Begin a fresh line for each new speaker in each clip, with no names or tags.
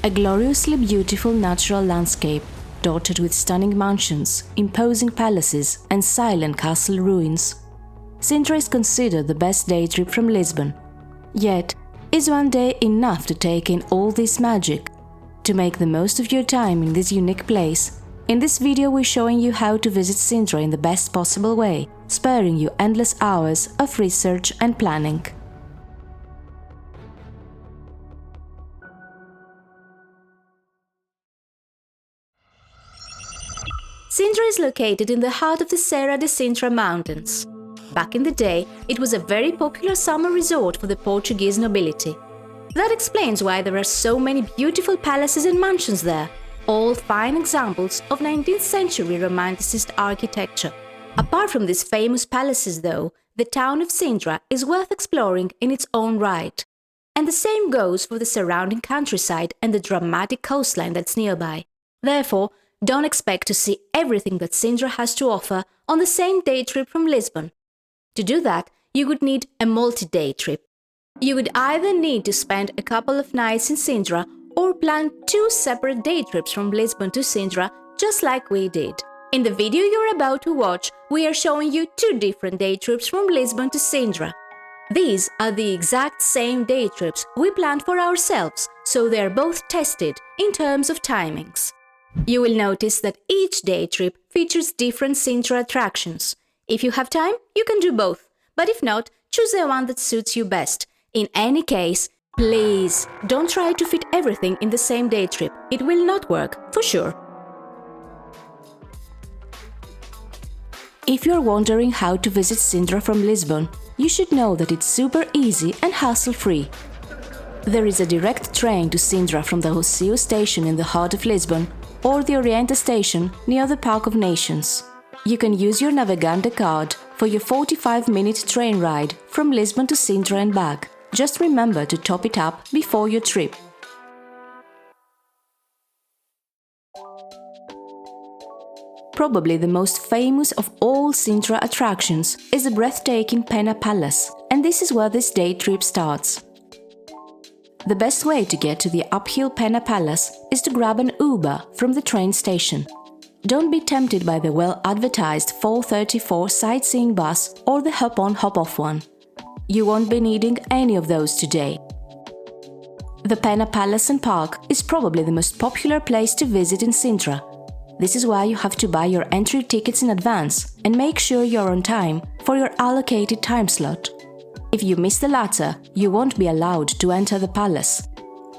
A gloriously beautiful natural landscape, dotted with stunning mansions, imposing palaces and silent castle ruins. Sintra is considered the best day trip from Lisbon. Yet, is one day enough to take in all this magic? To make the most of your time in this unique place, in this video we're showing you how to visit Sintra in the best possible way, sparing you endless hours of research and planning. Sintra is located in the heart of the Serra de Sintra mountains. Back in the day, it was a very popular summer resort for the Portuguese nobility. That explains why there are so many beautiful palaces and mansions there, all fine examples of 19th century Romanticist architecture. Apart from these famous palaces though, the town of Sintra is worth exploring in its own right. And the same goes for the surrounding countryside and the dramatic coastline that's nearby. Therefore, don't expect to see everything that Sintra has to offer on the same day trip from Lisbon. To do that, you would need a multi-day trip. You would either need to spend a couple of nights in Sintra or plan 2 separate day trips from Lisbon to Sintra, just like we did. In the video you're about to watch, we are showing you 2 different day trips from Lisbon to Sintra. These are the exact same day trips we planned for ourselves, so they are both tested in terms of timings. You will notice that each day trip features different Sintra attractions. If you have time, you can do both, but if not, choose the one that suits you best. In any case, please don't try to fit everything in the same day trip. It will not work, for sure. If you're wondering how to visit Sintra from Lisbon, you should know that it's super easy and hassle-free. There is a direct train to Sintra from the Rocio station in the heart of Lisbon, or the Oriente station near the Park of Nations. You can use your Navegante card for your 45-minute train ride from Lisbon to Sintra and back. Just remember to top it up before your trip. Probably the most famous of all Sintra attractions is the breathtaking Pena Palace, and this is where this day trip starts. The best way to get to the uphill Pena Palace is to grab an Uber from the train station. Don't be tempted by the well-advertised 434 sightseeing bus or the hop-on hop-off one. You won't be needing any of those today. The Pena Palace and Park is probably the most popular place to visit in Sintra. This is why you have to buy your entry tickets in advance and make sure you're on time for your allocated time slot. If you miss the latter, you won't be allowed to enter the palace.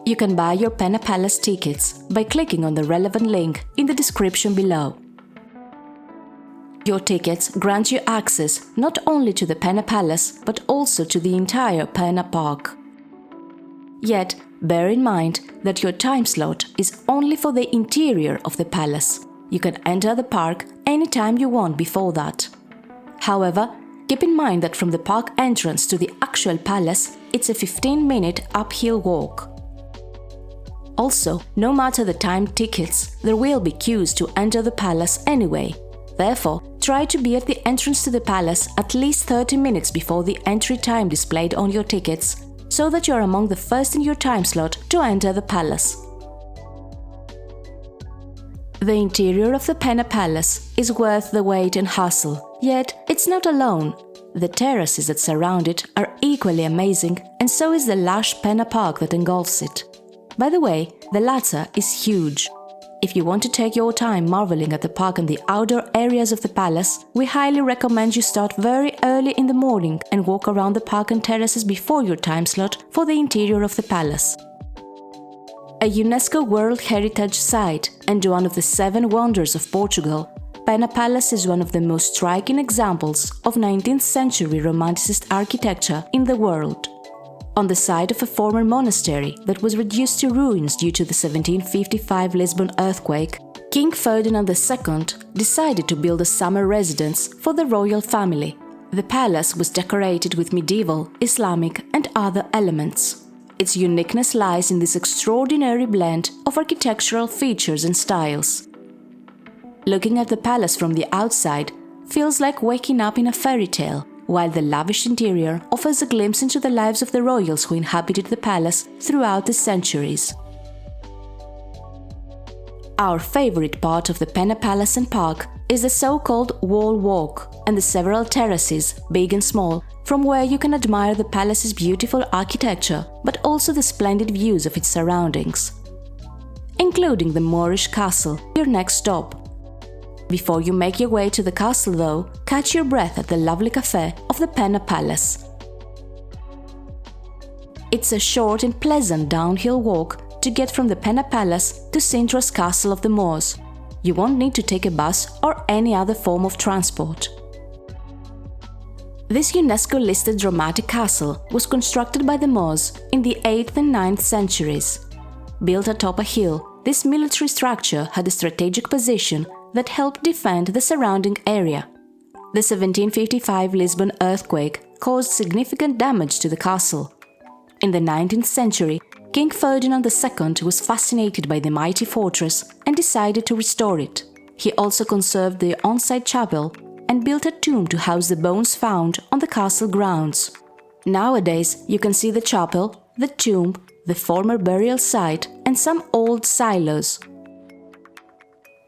You can buy your Pena Palace tickets by clicking on the relevant link in the description below. Your tickets grant you access not only to the Pena Palace but also to the entire Pena Park. Yet, bear in mind that your time slot is only for the interior of the palace. You can enter the park anytime you want before that. However, keep in mind that from the park entrance to the actual palace, it's a 15-minute uphill walk. Also, no matter the timed tickets, there will be queues to enter the palace anyway. Therefore, try to be at the entrance to the palace at least 30 minutes before the entry time displayed on your tickets, so that you're among the first in your time slot to enter the palace. The interior of the Pena Palace is worth the wait and hassle, yet it's not alone. The terraces that surround it are equally amazing, and so is the lush Pena Park that engulfs it. By the way, the latter is huge. If you want to take your time marveling at the park and the outdoor areas of the palace, we highly recommend you start very early in the morning and walk around the park and terraces before your time slot for the interior of the palace. A UNESCO World Heritage Site and one of the 7 wonders of Portugal, Pena Palace is one of the most striking examples of 19th century Romanticist architecture in the world. On the site of a former monastery that was reduced to ruins due to the 1755 Lisbon earthquake, King Ferdinand II decided to build a summer residence for the royal family. The palace was decorated with medieval, Islamic and other elements. Its uniqueness lies in this extraordinary blend of architectural features and styles. Looking at the palace from the outside feels like waking up in a fairy tale, while the lavish interior offers a glimpse into the lives of the royals who inhabited the palace throughout the centuries. Our favorite part of the Pena Palace and Park is the so-called Wall Walk and the several terraces, big and small, from where you can admire the palace's beautiful architecture, but also the splendid views of its surroundings, including the Moorish Castle, your next stop. Before you make your way to the castle, though, catch your breath at the lovely café of the Pena Palace. It's a short and pleasant downhill walk to get from the Pena Palace to Sintra's Castle of the Moors. You won't need to take a bus or any other form of transport. This UNESCO-listed dramatic castle was constructed by the Moors in the 8th and 9th centuries. Built atop a hill, this military structure had a strategic position that helped defend the surrounding area. The 1755 Lisbon earthquake caused significant damage to the castle. In the 19th century, King Ferdinand II was fascinated by the mighty fortress and decided to restore it. He also conserved the on-site chapel and built a tomb to house the bones found on the castle grounds. Nowadays, you can see the chapel, the tomb, the former burial site, and some old silos.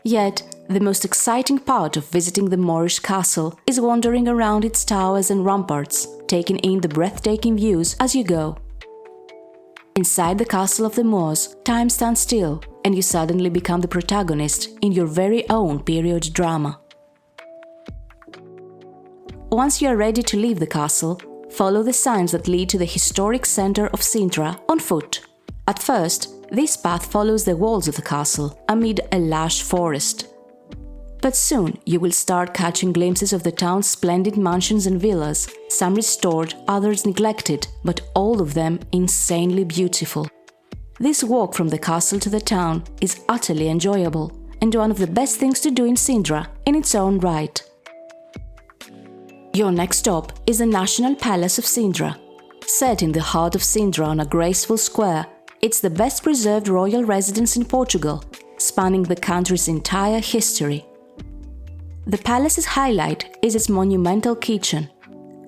Yet, the most exciting part of visiting the Moorish Castle is wandering around its towers and ramparts, taking in the breathtaking views as you go. Inside the Castle of the Moors, time stands still, and you suddenly become the protagonist in your very own period drama. Once you are ready to leave the castle, follow the signs that lead to the historic center of Sintra on foot. At first, this path follows the walls of the castle amid a lush forest. But soon you will start catching glimpses of the town's splendid mansions and villas, some restored, others neglected, but all of them insanely beautiful. This walk from the castle to the town is utterly enjoyable and one of the best things to do in Sintra in its own right. Your next stop is the National Palace of Sintra. Set in the heart of Sintra on a graceful square, it's the best preserved royal residence in Portugal, spanning the country's entire history. The palace's highlight is its monumental kitchen.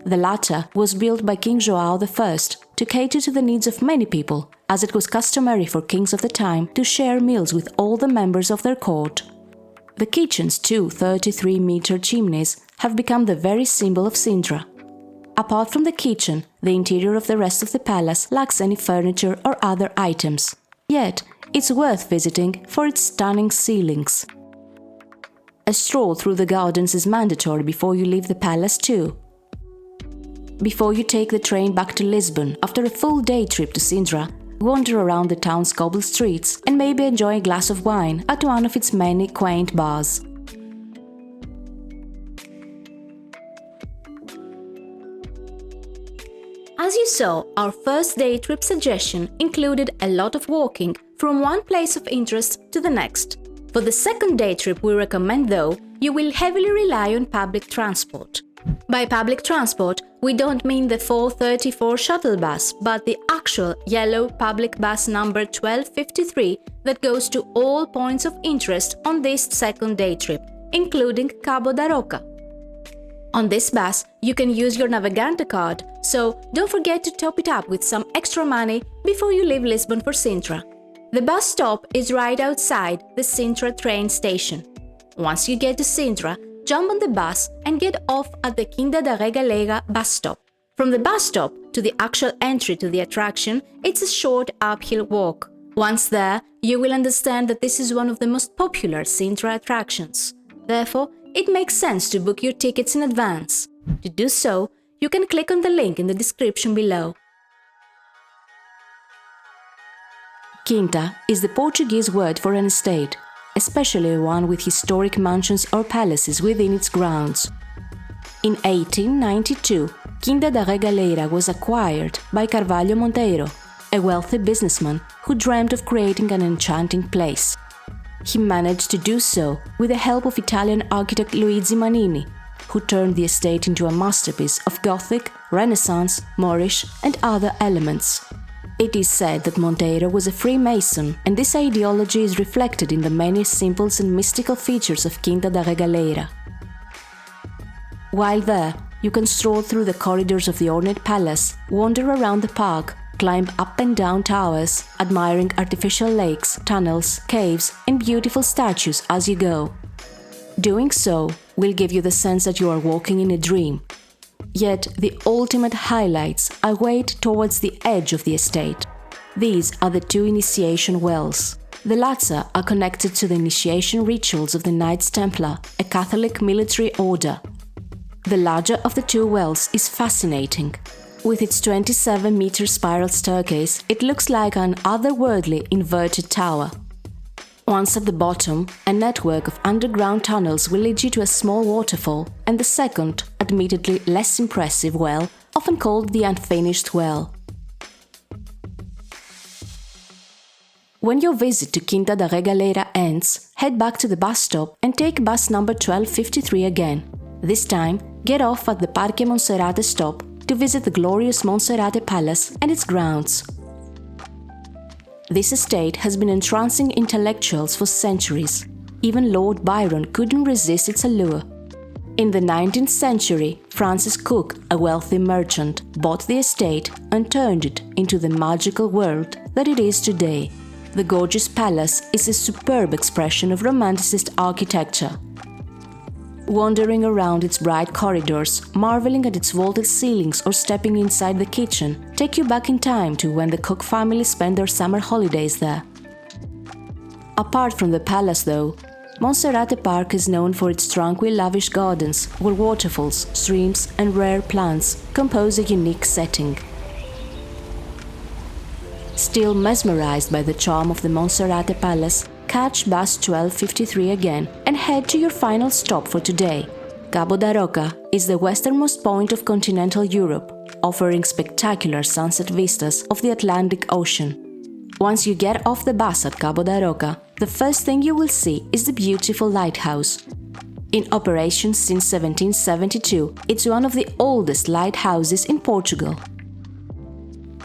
The latter was built by King João I to cater to the needs of many people, as it was customary for kings of the time to share meals with all the members of their court. The kitchen's two 33-meter chimneys have become the very symbol of Sintra. Apart from the kitchen, the interior of the rest of the palace lacks any furniture or other items. Yet, it's worth visiting for its stunning ceilings. A stroll through the gardens is mandatory before you leave the palace too. Before you take the train back to Lisbon after a full day trip to Sintra, wander around the town's cobbled streets and maybe enjoy a glass of wine at one of its many quaint bars. As you saw, our first day trip suggestion included a lot of walking from one place of interest to the next. For the second day trip we recommend, though, you will heavily rely on public transport. By public transport, we don't mean the 434 shuttle bus, but the actual yellow public bus number 1253 that goes to all points of interest on this second day trip, including Cabo da Roca. On this bus, you can use your Navegante card, so don't forget to top it up with some extra money before you leave Lisbon for Sintra. The bus stop is right outside the Sintra train station. Once you get to Sintra, jump on the bus and get off at the Quinta da Regaleira bus stop. From the bus stop to the actual entry to the attraction, it's a short uphill walk. Once there, you will understand that this is one of the most popular Sintra attractions. Therefore, it makes sense to book your tickets in advance. To do so, you can click on the link in the description below. Quinta is the Portuguese word for an estate, especially one with historic mansions or palaces within its grounds. In 1892, Quinta da Regaleira was acquired by Carvalho Monteiro, a wealthy businessman who dreamt of creating an enchanting place. He managed to do so with the help of Italian architect Luigi Manini, who turned the estate into a masterpiece of Gothic, Renaissance, Moorish, and other elements. It is said that Monteiro was a Freemason, and this ideology is reflected in the many simple and mystical features of Quinta da Regaleira. While there, you can stroll through the corridors of the ornate palace, wander around the park, climb up and down towers, admiring artificial lakes, tunnels, caves, and beautiful statues as you go. Doing so will give you the sense that you are walking in a dream. Yet the ultimate highlights await towards the edge of the estate. These are the two initiation wells. The latter are connected to the initiation rituals of the Knights Templar, a Catholic military order. The larger of the two wells is fascinating. With its 27-meter spiral staircase, it looks like an otherworldly inverted tower. Once at the bottom, a network of underground tunnels will lead you to a small waterfall, and the second, admittedly less impressive well, often called the Unfinished Well. When your visit to Quinta da Regaleira ends, head back to the bus stop and take bus number 1253 again. This time, get off at the Parque Monserrate stop to visit the glorious Monserrate Palace and its grounds. This estate has been entrancing intellectuals for centuries. Even Lord Byron couldn't resist its allure. In the 19th century, Francis Cook, a wealthy merchant, bought the estate and turned it into the magical world that it is today. The gorgeous palace is a superb expression of Romanticist architecture. Wandering around its bright corridors, marveling at its vaulted ceilings or stepping inside the kitchen take you back in time to when the Cook family spent their summer holidays there. Apart from the palace though, Monserrate Park is known for its tranquil lavish gardens where waterfalls, streams and rare plants compose a unique setting. Still mesmerized by the charm of the Monserrate Palace, catch bus 1253 again and head to your final stop for today. Cabo da Roca is the westernmost point of continental Europe, offering spectacular sunset vistas of the Atlantic Ocean. Once you get off the bus at Cabo da Roca, the first thing you will see is the beautiful lighthouse. In operation since 1772, it's one of the oldest lighthouses in Portugal.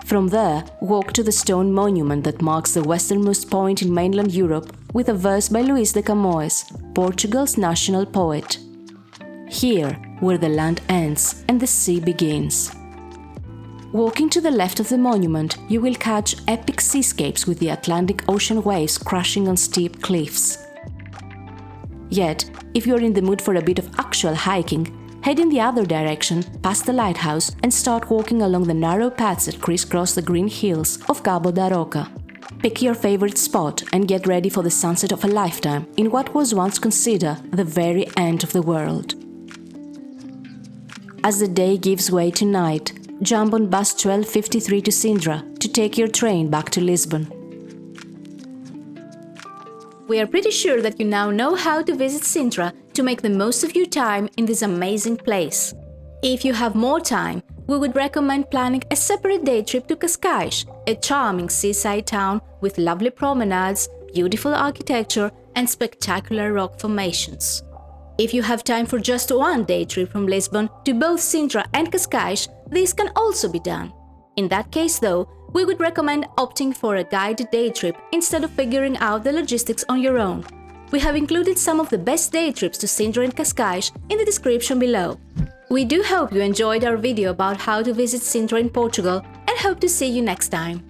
From there, walk to the stone monument that marks the westernmost point in mainland Europe with a verse by Luís de Camões, Portugal's national poet. Here, where the land ends and the sea begins. Walking to the left of the monument, you will catch epic seascapes with the Atlantic Ocean waves crashing on steep cliffs. Yet, if you are in the mood for a bit of actual hiking, head in the other direction, past the lighthouse, and start walking along the narrow paths that crisscross the green hills of Cabo da Roca. Pick your favorite spot and get ready for the sunset of a lifetime in what was once considered the very end of the world. As the day gives way to night, jump on bus 1253 to Sintra to take your train back to Lisbon. We are pretty sure that you now know how to visit Sintra to make the most of your time in this amazing place. If you have more time, we would recommend planning a separate day trip to Cascais, a charming seaside town with lovely promenades, beautiful architecture, and spectacular rock formations. If you have time for just one day trip from Lisbon to both Sintra and Cascais, this can also be done. In that case though, we would recommend opting for a guided day trip instead of figuring out the logistics on your own. We have included some of the best day trips to Sintra and Cascais in the description below. We do hope you enjoyed our video about how to visit Sintra in Portugal and hope to see you next time.